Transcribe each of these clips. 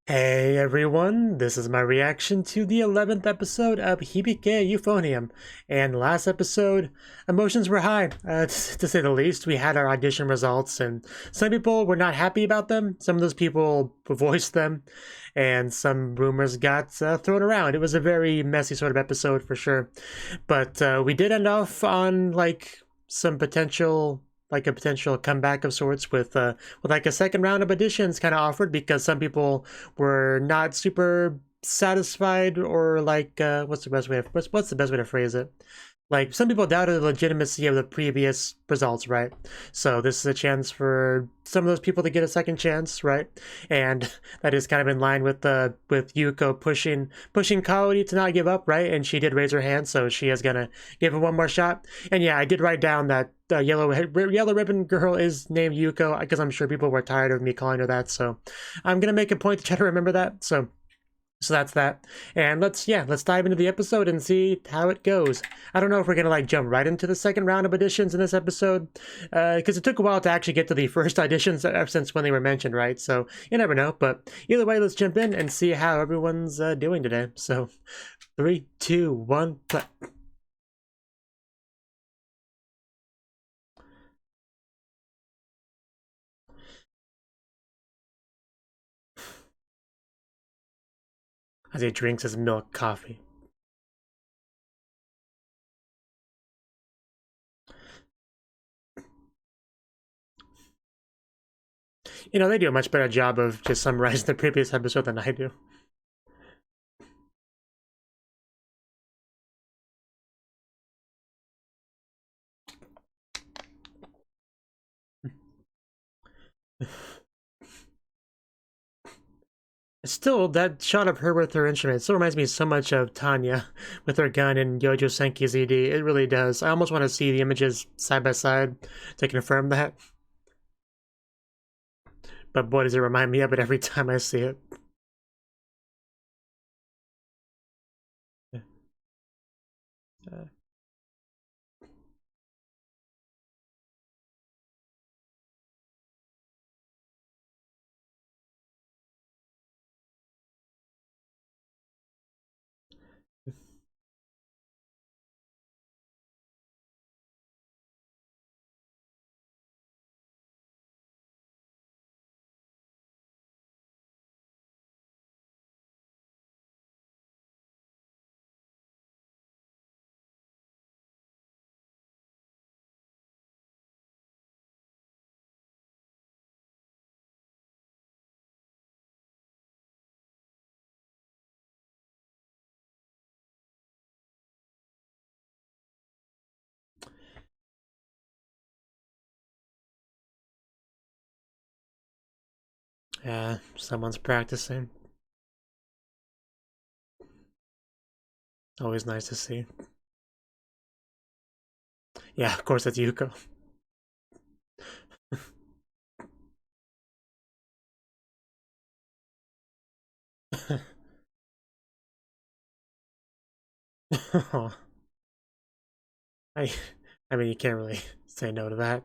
Hey everyone, this is my reaction to the 11th episode of Hibike Euphonium. And last episode, emotions were high, to say the least. We had our audition results, and some people were not happy about them. Some of those people voiced them, and some rumors got thrown around. It was a very messy sort of episode for sure. But we did end off on some potential a potential comeback of sorts with like a second round of additions kind of offered because some people were not super satisfied or what's the best way to what's the best way to phrase it, like some people doubted the legitimacy of the previous results, right? So this is a chance for some of those people to get a second chance, right? And that is kind of in line with with Yuko pushing Kaori to not give up, right? And she did raise her hand, so she is gonna give it one more shot. And yeah, I did write down that yellow ribbon girl is named Yuko because I'm sure people were tired of me calling her that. So I'm gonna make a point to try to remember that. So that's that. And let's dive into the episode and see how it goes. I don't know if we're gonna jump right into the second round of auditions in this episode, because it took a while to actually get to the first auditions ever since when they were mentioned, right? So you never know. But either way, let's jump in and see how everyone's doing today. So 3, 2, 1, play. As he drinks his milk coffee. You know, they do a much better job of just summarizing the previous episode than I do. Still, that shot of her with her instrument still reminds me so much of Tanya with her gun in Yojo Senki's ED. It really does. I almost want to see the images side by side to confirm that. But boy, does it remind me of it every time I see it. Uh, yeah, someone's practicing. Always nice to see. Yeah, of course, that's Yuko. I, I mean, you can't really say no to that.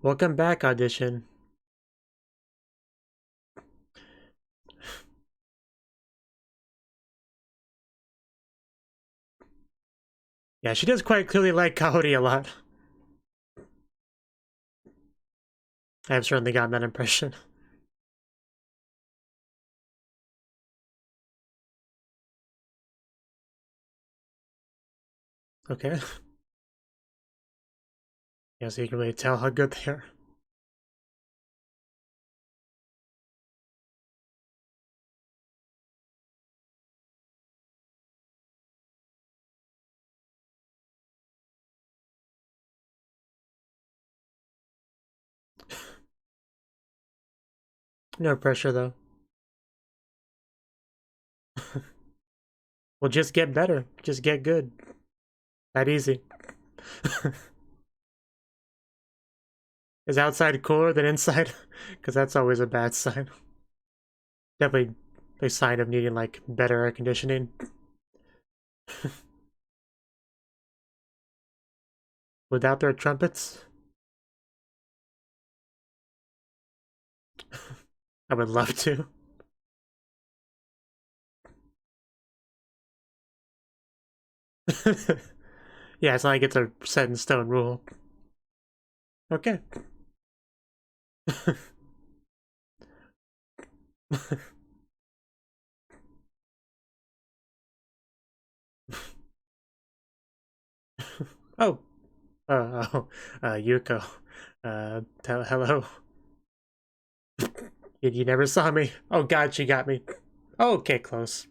Welcome back, audition. Yeah, she does quite clearly like Kaori a lot. I have certainly gotten that impression. Okay. Yeah, so you can really tell how good they are. No pressure, though. Well, just get better. Just get good. That easy. Is outside cooler than inside? Because that's always a bad sign. Definitely a sign of needing, better air conditioning. Without their trumpets? I would love to. Yeah, it's not like it's a set in stone rule. Okay. Oh, Yuko. Hello. You never saw me. Oh god, she got me. Oh, okay, close.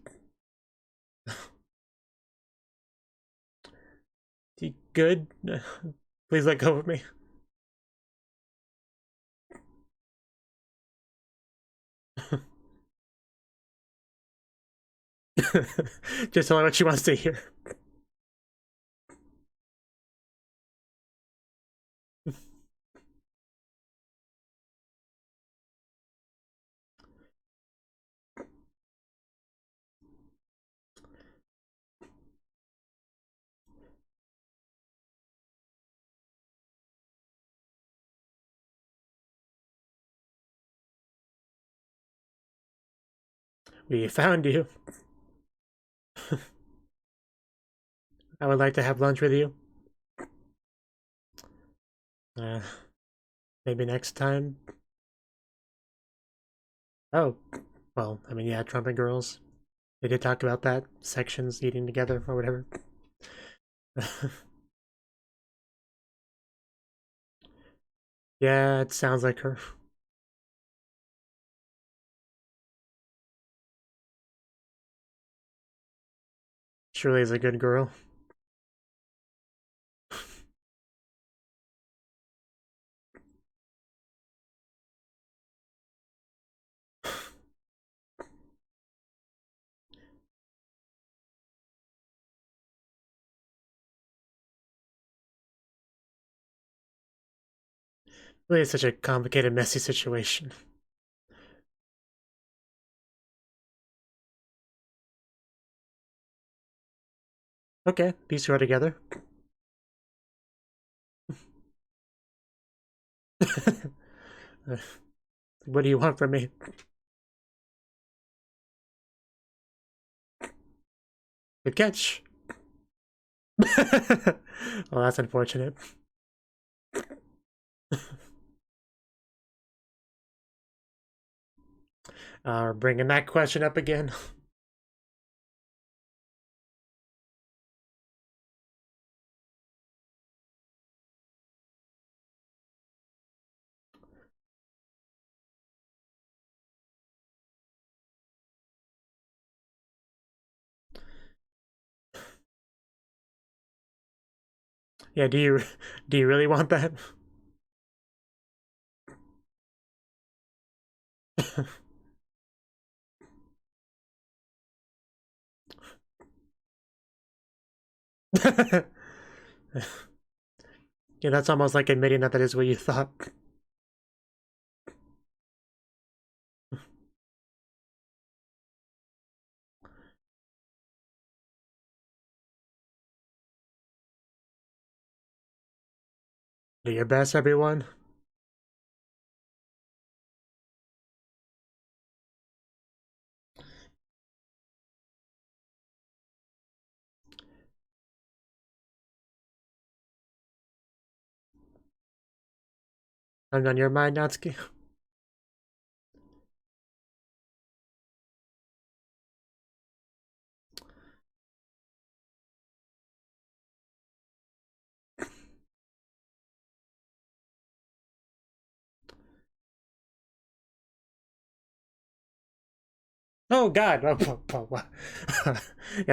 You good? Please let go of me. Just tell her what she wants to hear. We found you. I would like to have lunch with you. Uh, maybe next time. Oh, well, I mean, yeah, Trump and girls. They did talk about that. Sections eating together or whatever. Yeah, it sounds like her. Surely is a good girl. Really, it's such a complicated, messy situation. Okay, these two are together. What do you want from me? Good catch. Well, that's unfortunate. Bringing that question up again. Yeah, do you really want that? Yeah, that's almost like admitting that that is what you thought. Do your best, everyone. I'm on your mind, Natsuki. Oh God! Yeah,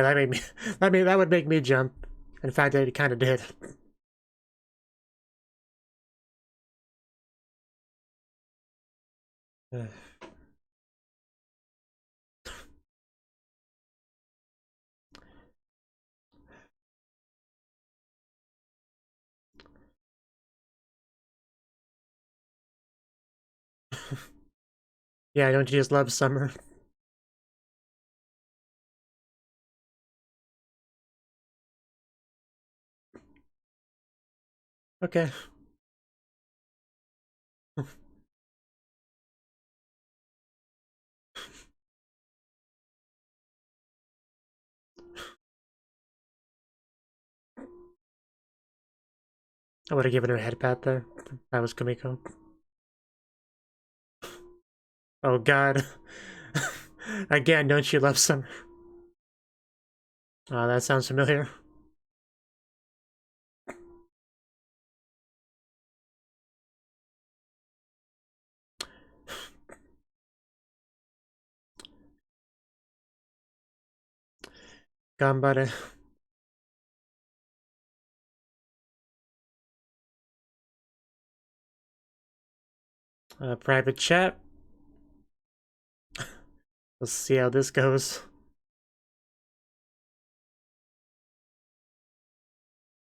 that made me. That would make me jump. In fact, it kind of did. Yeah, don't you just love summer? Okay. I would have given her a head pat there. That was Kumiko. Oh god. Again, don't you love summer? Oh, that sounds familiar. Ganbare. Private chat. Let's see how this goes.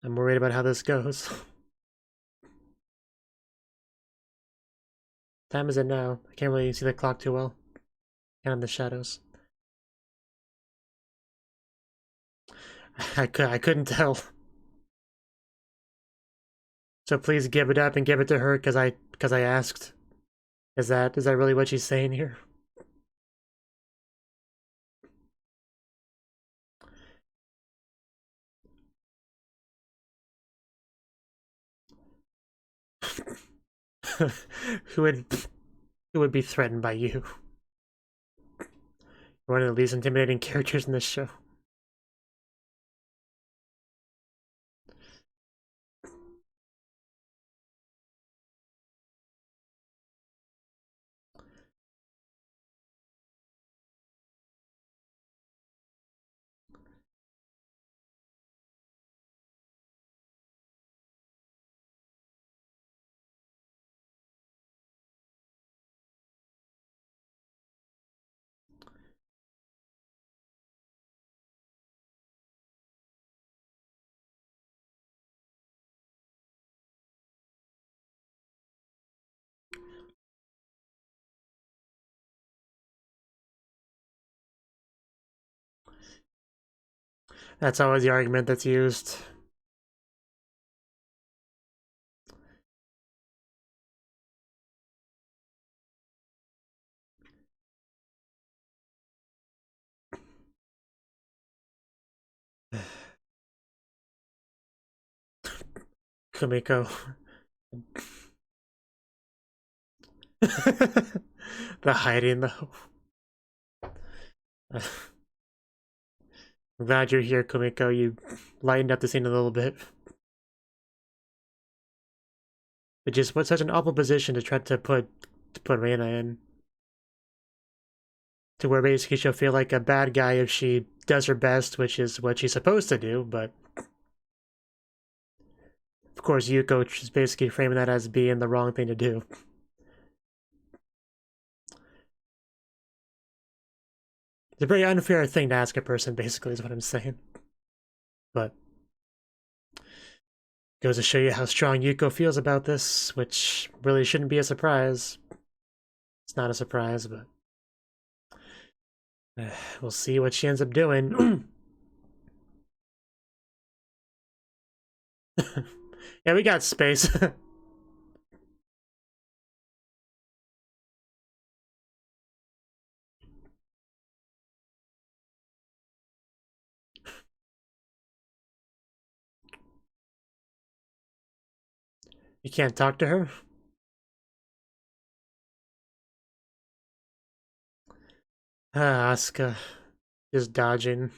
I'm worried about how this goes. Time is it now? I can't really see the clock too well. Kind of in the shadows. I couldn't tell. So please give it up and give it to her because I asked. Is that really what she's saying here? who would be threatened by you? You're one of the least intimidating characters in this show. That's always the argument that's used. Kumiko. The hiding though. I'm glad you're here, Kumiko. You lightened up the scene a little bit. But just what such an awful position to try to put Reina in. To where basically she'll feel like a bad guy if she does her best, which is what she's supposed to do, but of course Yuko is basically framing that as being the wrong thing to do. It's a very unfair thing to ask a person, basically, is what I'm saying. But goes to show you how strong Yuko feels about this, which really shouldn't be a surprise. It's not a surprise, but we'll see what she ends up doing. Yeah, we got space. You can't talk to her? Asuka. Just dodging.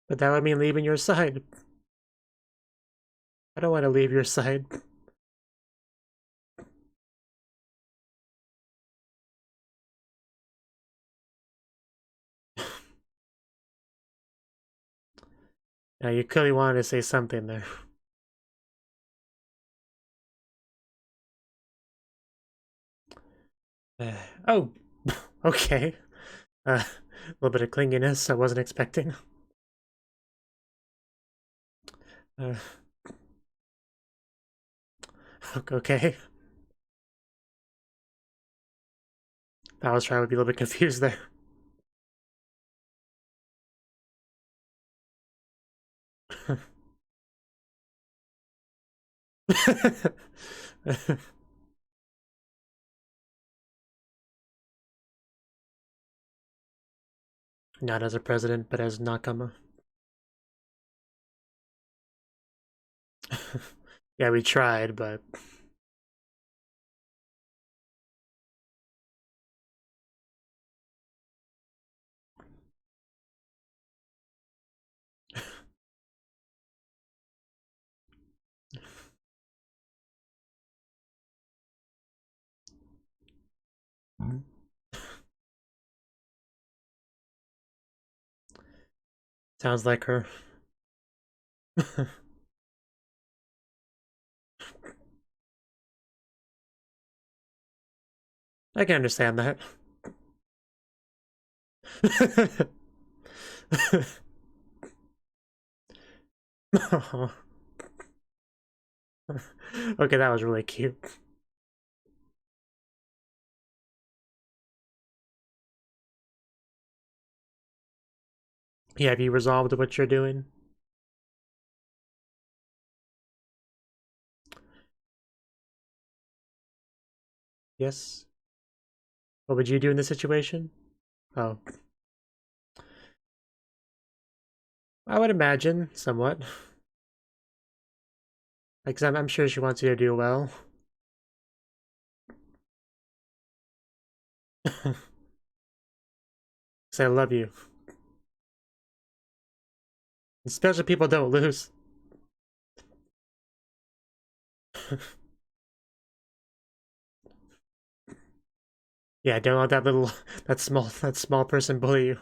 But that would mean leaving your side. I don't want to leave your side. Now, you clearly wanted to say something there. Oh, okay. A little bit of clinginess I wasn't expecting. Okay. I was trying to be a little bit confused there. Not as a president, but as Nakama. Yeah, we tried, but... Sounds like her. I can understand that. Okay, that was really cute. Yeah, have you resolved what you're doing? Yes? What would you do in this situation? Oh. I would imagine, somewhat. Like, I'm sure she wants you to do well. Because I love you. Special people don't lose. Yeah, don't let that small person bully you.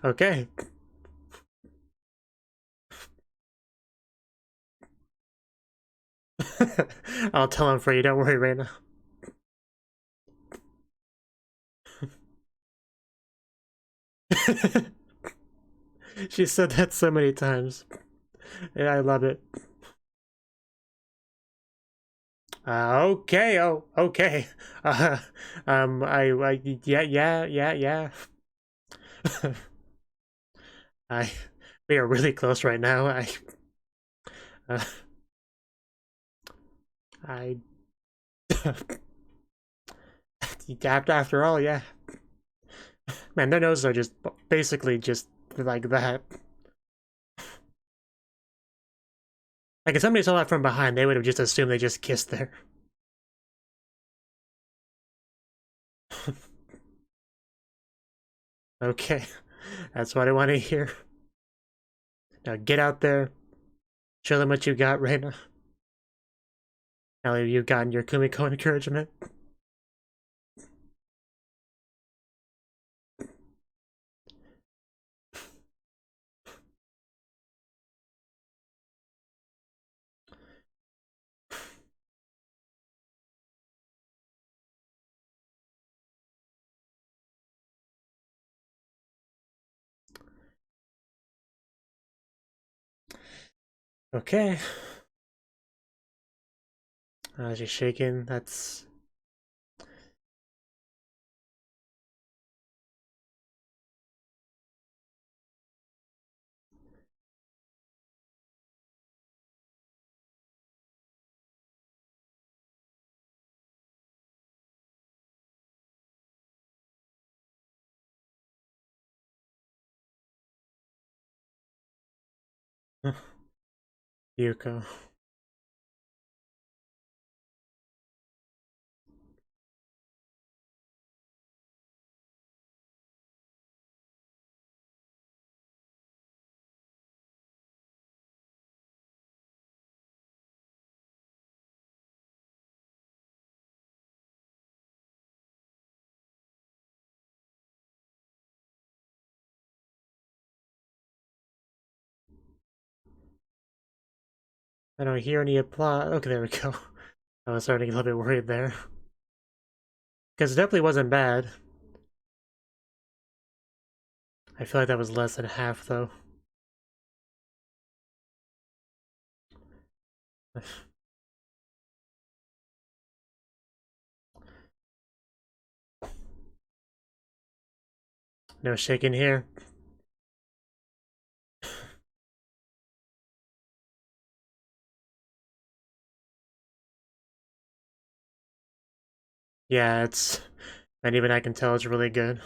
Okay. I'll tell him for you, don't worry, Reina. She said that so many times. Yeah, I love it. Okay, oh, okay. Yeah. I, we are really close right now. Uh, I, after all, yeah. Man, their noses are just basically just like that. Like, if somebody saw that from behind, they would have just assumed they just kissed there. Okay, that's what I want to hear. Now get out there, show them what you got, Reina. Now you've gotten your Kumiko encouragement. Okay. She's shaking. That's... Yuko. I don't hear any applause. Okay, there we go. I was starting to get a little bit worried there. Because it definitely wasn't bad. I feel like that was less than half, though. No shaking here. Yeah, it's... and even I can tell it's really good.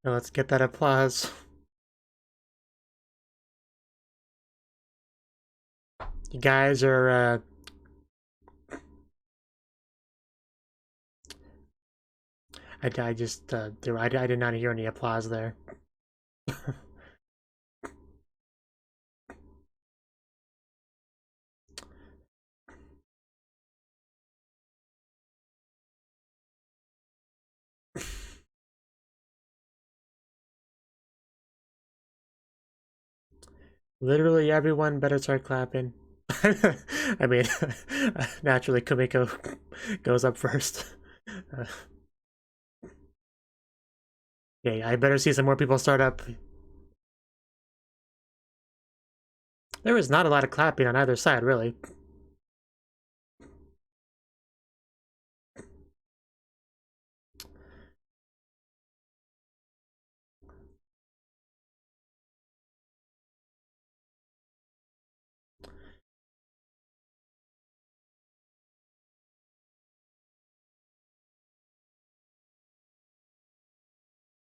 Now let's get that applause. You guys are, I just, I did not hear any applause there. Literally everyone better start clapping. I mean, naturally Kumiko goes up first. Uh, okay, I better see some more people start up. There was not a lot of clapping on either side, really.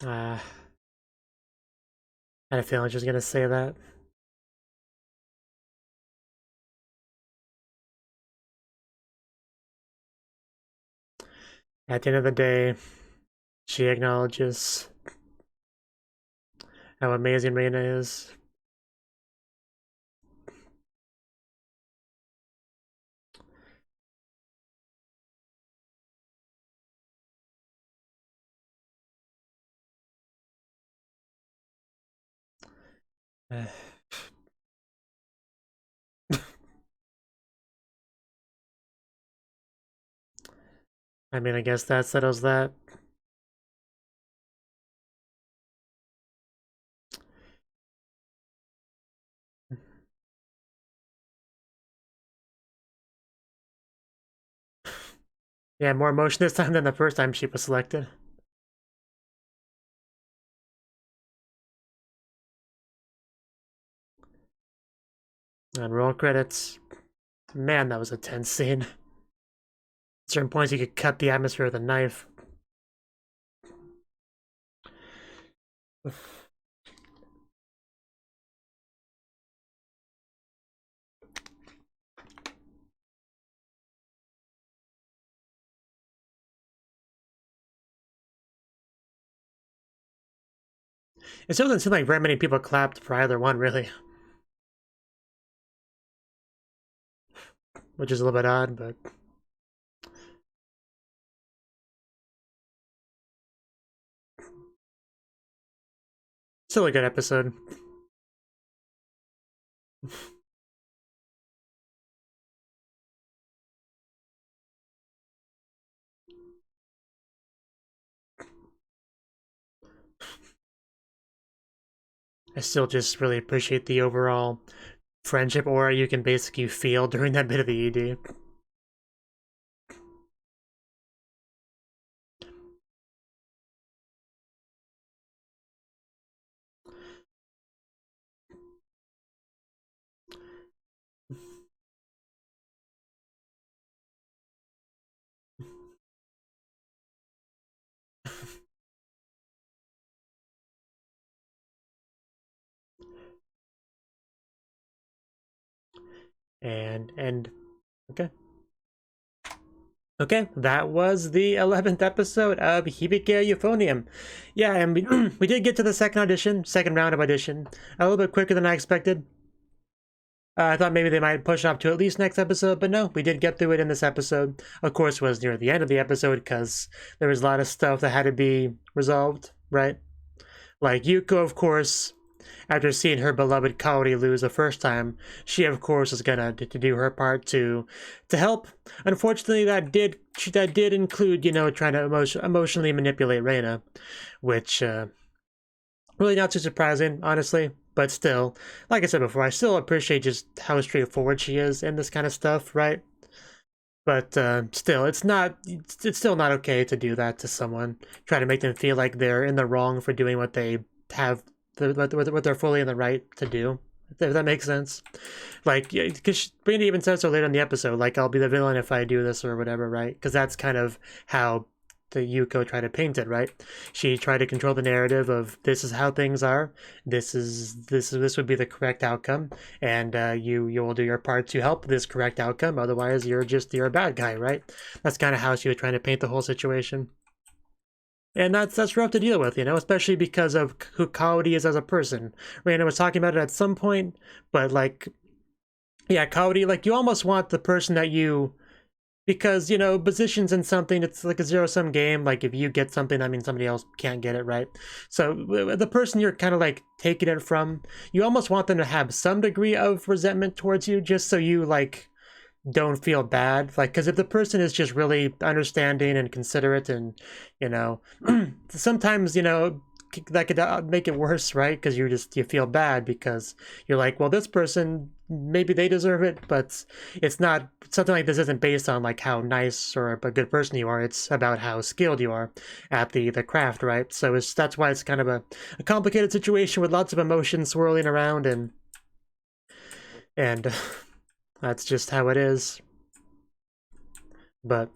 I had a feeling she was gonna say that. At the end of the day, she acknowledges how amazing Reina is. I mean, I guess that settles that. Yeah, more emotion this time than the first time she was selected. And roll credits. Man, that was a tense scene. At certain points, you could cut the atmosphere with a knife. It still doesn't seem like very many people clapped for either one, really. Which is a little bit odd, but... still a good episode. I still just really appreciate the overall friendship aura you can basically feel during that bit of the ED. And okay. Okay, that was the 11th episode of Hibike Euphonium. Yeah, and we did get to the second round of audition, a little bit quicker than I expected. I thought maybe they might push up to at least next episode, but no, we did get through it in this episode. Of course, it was near the end of the episode because there was a lot of stuff that had to be resolved, right? Like Yuko, of course, after seeing her beloved Kaori lose the first time, she of course is gonna to do her part to help. Unfortunately, that did include, you know, trying to emotionally manipulate Reina, which really not too surprising, honestly. But still, like I said before, I still appreciate just how straightforward she is in this kind of stuff, right? But still, it's still not okay to do that to someone. Try to make them feel like they're in the wrong for doing what they have, what they're fully in the right to do. If that makes sense. Like, because Brandy even says so later in the episode, like, I'll be the villain if I do this or whatever, right? Because that's kind of how the Yuko tried to paint it, right? She tried to control the narrative of this is how things are, this would be the correct outcome, and you will do your part to help this correct outcome. Otherwise, you're a bad guy, right? That's kind of how she was trying to paint the whole situation. And that's rough to deal with, you know, especially because of who Kaori is as a person. Reina was talking about it at some point, but like, yeah, Kaori, like, you almost want the person that you, because, you know, positions in something, it's like a zero-sum game. Like, if you get something, I mean, somebody else can't get it, right? So the person you're kind of like taking it from, you almost want them to have some degree of resentment towards you, just so you like don't feel bad. Like, because if the person is just really understanding and considerate, and, you know, sometimes, you know, that could make it worse, right? Because you feel bad because you're like, well, this person, maybe they deserve it, but it's not. Something like this isn't based on like how nice or a good person you are. It's about how skilled you are at the craft, right? So that's why it's kind of a complicated situation with lots of emotions swirling around, and that's just how it is. But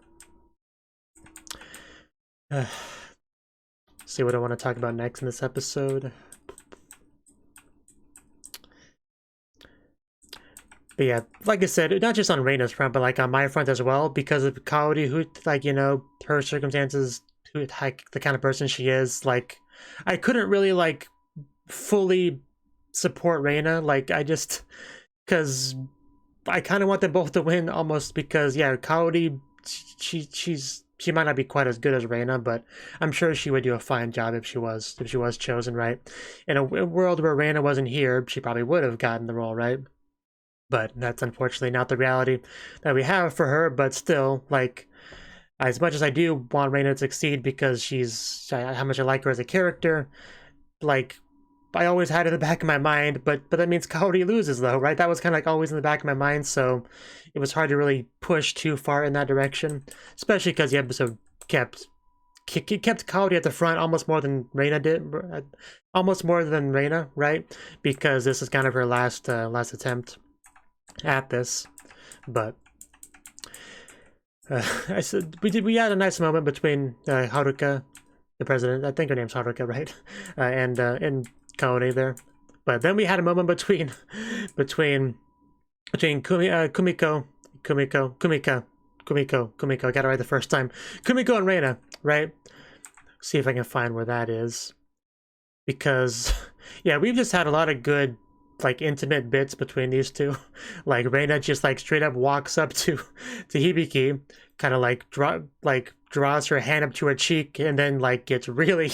see what I want to talk about next in this episode. But yeah, like I said, not just on Reina's front, but like on my front as well, because of Kaori, who, like, you know, her circumstances, who, like, the kind of person she is, like, I couldn't really like fully support Reina. Like, I just, because I kind of want them both to win, almost, because yeah, Kaori, she might not be quite as good as Reina, but I'm sure she would do a fine job if she was chosen, right? In a world where Reina wasn't here, she probably would have gotten the role, right? But that's unfortunately not the reality that we have for her. But still, like, as much as I do want Reina to succeed because she's how much I like her as a character, like, I always had it in the back of my mind, but that means Kaori loses, though, right? That was kind of like always in the back of my mind, so it was hard to really push too far in that direction, especially because the episode kept Kaori at the front almost more than Reina did, almost more than Reina, right? Because this is kind of her last attempt at this. But I said we had a nice moment between Haruka, the president. I think her name's Haruka, right? And Kaori there. But then we had a moment between Kumiko. I got it right the first time. Kumiko and Reina, right? See if I can find where that is. Because yeah, we've just had a lot of good, like, intimate bits between these two. Like, Reina just like straight up walks up to Hibike, kind of like draws her hand up to her cheek, and then like gets really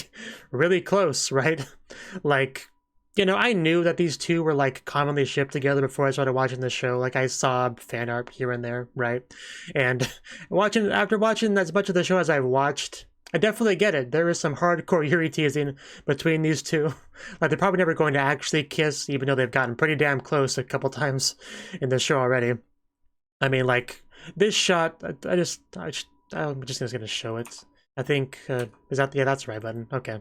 really close, right? Like, you know, I knew that these two were like commonly shipped together before I started watching the show. Like, I saw fan art here and there, right? And after watching as much of the show as I've watched, I definitely get it. There is some hardcore Yuri teasing between these two. Like, they're probably never going to actually kiss, even though they've gotten pretty damn close a couple times in the show already. I mean, like, this shot, I'm just gonna show it. I think, is that, yeah, that's the right button. Okay.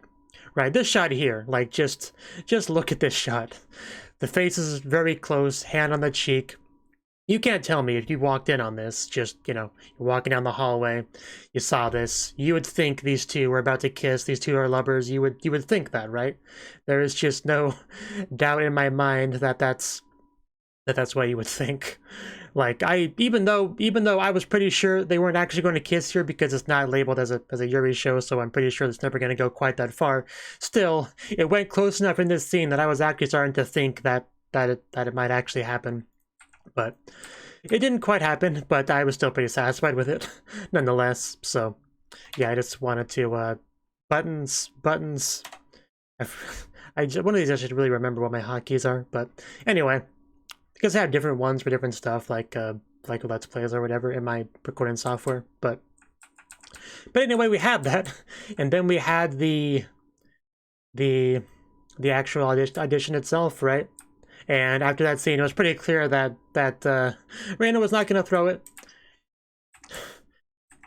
Right, this shot here, like, just look at this shot. The face is very close, hand on the cheek. You can't tell me if you walked in on this, just, you know, you're walking down the hallway, you saw this, you would think these two were about to kiss, these two are lovers, you would think that, right? There is just no doubt in my mind that that's That's what you would think. Like, even though I was pretty sure they weren't actually going to kiss here because it's not labeled as a Yuri show, so I'm pretty sure it's never going to go quite that far. Still, it went close enough in this scene that I was actually starting to think that it might actually happen. But it didn't quite happen, but I was still pretty satisfied with it nonetheless. So yeah, I just wanted to buttons. One of these I should really remember what my hotkeys are, but anyway. Because I have different ones for different stuff, like Let's Plays or whatever in my recording software. But anyway, we had that, and then we had the actual audition itself, right? And after that scene, it was pretty clear that Reina was not going to throw it.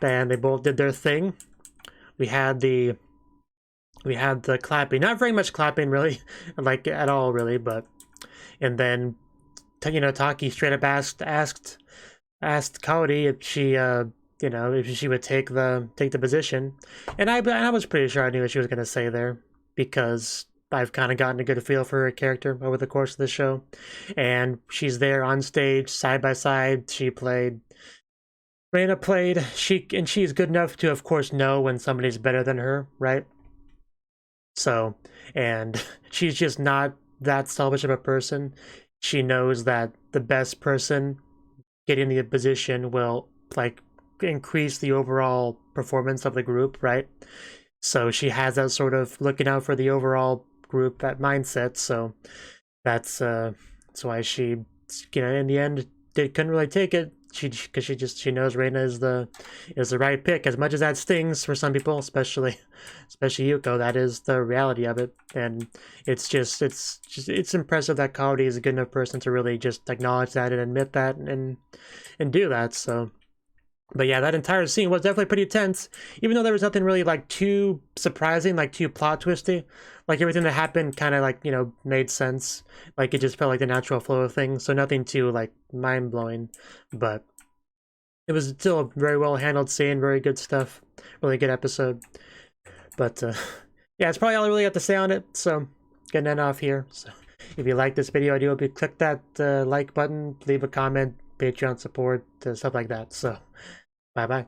And they both did their thing. We had the clapping, not very much clapping really, like at all really, but and then. You know, Taki straight up asked Kaori if she if she would take the position, and I was pretty sure I knew what she was gonna say there, because I've kind of gotten a good feel for her character over the course of the show, and she's there on stage side by side. Reina played, she's good enough to of course know when somebody's better than her, right? So, and she's just not that selfish of a person. She knows that the best person getting the position will like increase the overall performance of the group, right? So she has that sort of looking out for the overall group, that mindset. So that's why she, in the end, couldn't really take it. Because she knows Reina is the right pick. As much as that stings for some people, especially Yuko, that is the reality of it. And it's impressive that Kaori is a good enough person to really just acknowledge that and admit that and do that. So, but yeah, that entire scene was definitely pretty tense. Even though there was nothing really like too surprising, like too plot twisty. Like everything that happened kind of like, made sense. Like it just felt like the natural flow of things. So nothing too like mind blowing, but it was still a very well handled scene, very good stuff, really good episode. But yeah, it's probably all I really have to say on it. So getting it off here. So if you like this video, I do hope you click that like button, leave a comment, Patreon support, stuff like that. So bye bye.